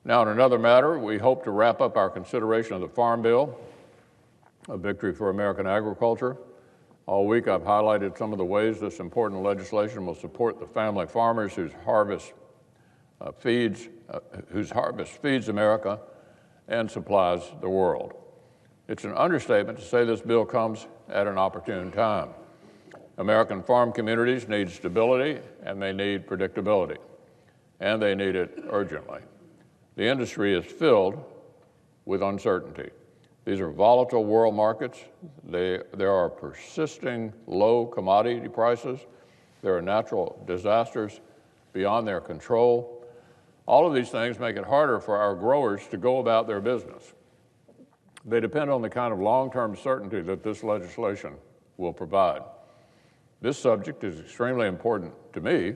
Now, in another matter, we hope to wrap up our consideration of the Farm Bill, a victory for American agriculture. All week I've highlighted some of the ways this important legislation will support the family farmers whose harvest feeds America and supplies the world. It's an understatement to say this bill comes at an opportune time. American farm communities need stability and they need predictability, and they need it urgently. The industry is filled with uncertainty. These are volatile world markets. There are persisting low commodity prices. There are natural disasters beyond their control. All of these things make it harder for our growers to go about their business. They depend on the kind of long-term certainty that this legislation will provide. This subject is extremely important to me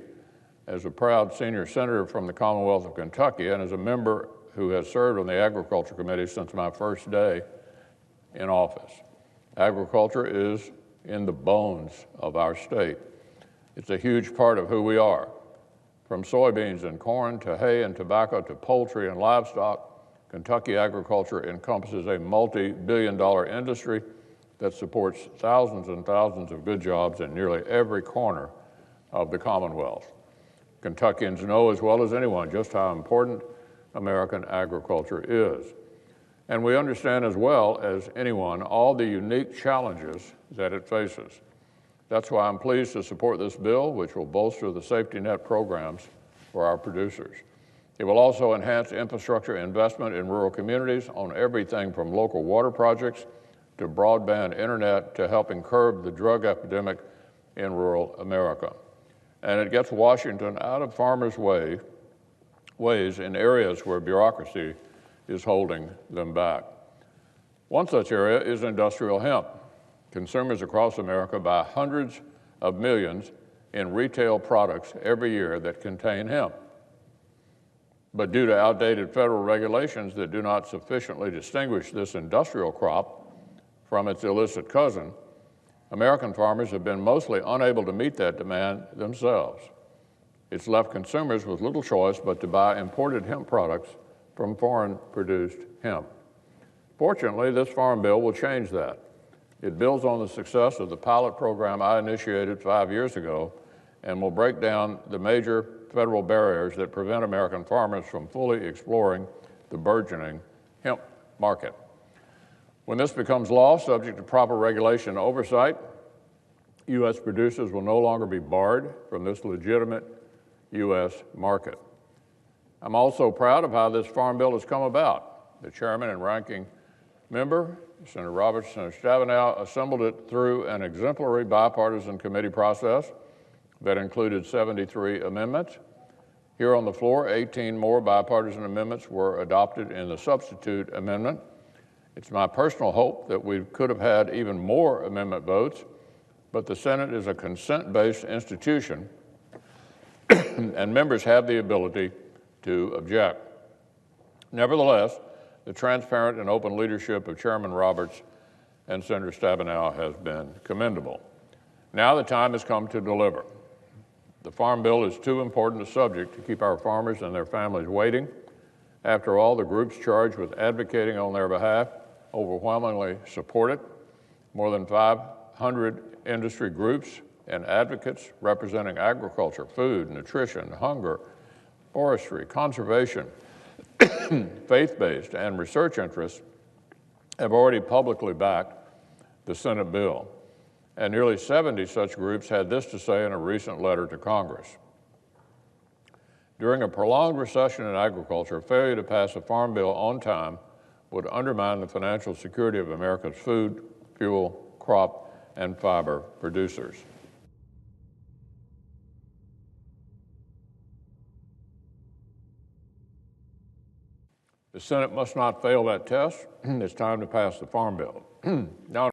as a proud senior senator from the Commonwealth of Kentucky and as a member who has served on the Agriculture Committee since my first day in office. Agriculture is in the bones of our state. It's a huge part of who we are. From soybeans and corn to hay and tobacco to poultry and livestock, Kentucky agriculture encompasses a multi-billion-dollar industry that supports thousands and thousands of good jobs in nearly every corner of the Commonwealth. Kentuckians know as well as anyone just how important American agriculture is. And we understand as well as anyone all the unique challenges that it faces. That's why I'm pleased to support this bill, which will bolster the safety net programs for our producers. It will also enhance infrastructure investment in rural communities on everything from local water projects to broadband internet to helping curb the drug epidemic in rural America. And it gets Washington out of farmers' ways in areas where bureaucracy is holding them back. One such area is industrial hemp. Consumers across America buy hundreds of millions in retail products every year that contain hemp. But due to outdated federal regulations that do not sufficiently distinguish this industrial crop from its illicit cousin, American farmers have been mostly unable to meet that demand themselves. It's left consumers with little choice but to buy imported hemp products from foreign-produced hemp. Fortunately, this farm bill will change that. It builds on the success of the pilot program I initiated 5 years ago and will break down the major federal barriers that prevent American farmers from fully exploring the burgeoning hemp market. When this becomes law, subject to proper regulation and oversight, U.S. producers will no longer be barred from this legitimate U.S. market. I'm also proud of how this farm bill has come about. The chairman and ranking member, Senator Roberts and Senator Stabenow, assembled it through an exemplary bipartisan committee process that included 73 amendments. Here on the floor, 18 more bipartisan amendments were adopted in the substitute amendment. It's my personal hope that we could have had even more amendment votes, but the Senate is a consent-based institution, and members have the ability to object. Nevertheless, the transparent and open leadership of Chairman Roberts and Senator Stabenow has been commendable. Now the time has come to deliver. The Farm Bill is too important a subject to keep our farmers and their families waiting. After all, the groups charged with advocating on their behalf overwhelmingly support it. More than 500 industry groups and advocates representing agriculture, food, nutrition, hunger, forestry, conservation, faith-based, and research interests have already publicly backed the Senate bill. And nearly 70 such groups had this to say in a recent letter to Congress. During a prolonged recession in agriculture, failure to pass a farm bill on time would undermine the financial security of America's food, fuel, crop, and fiber producers. The Senate must not fail that test. It's time to pass the Farm Bill. Now,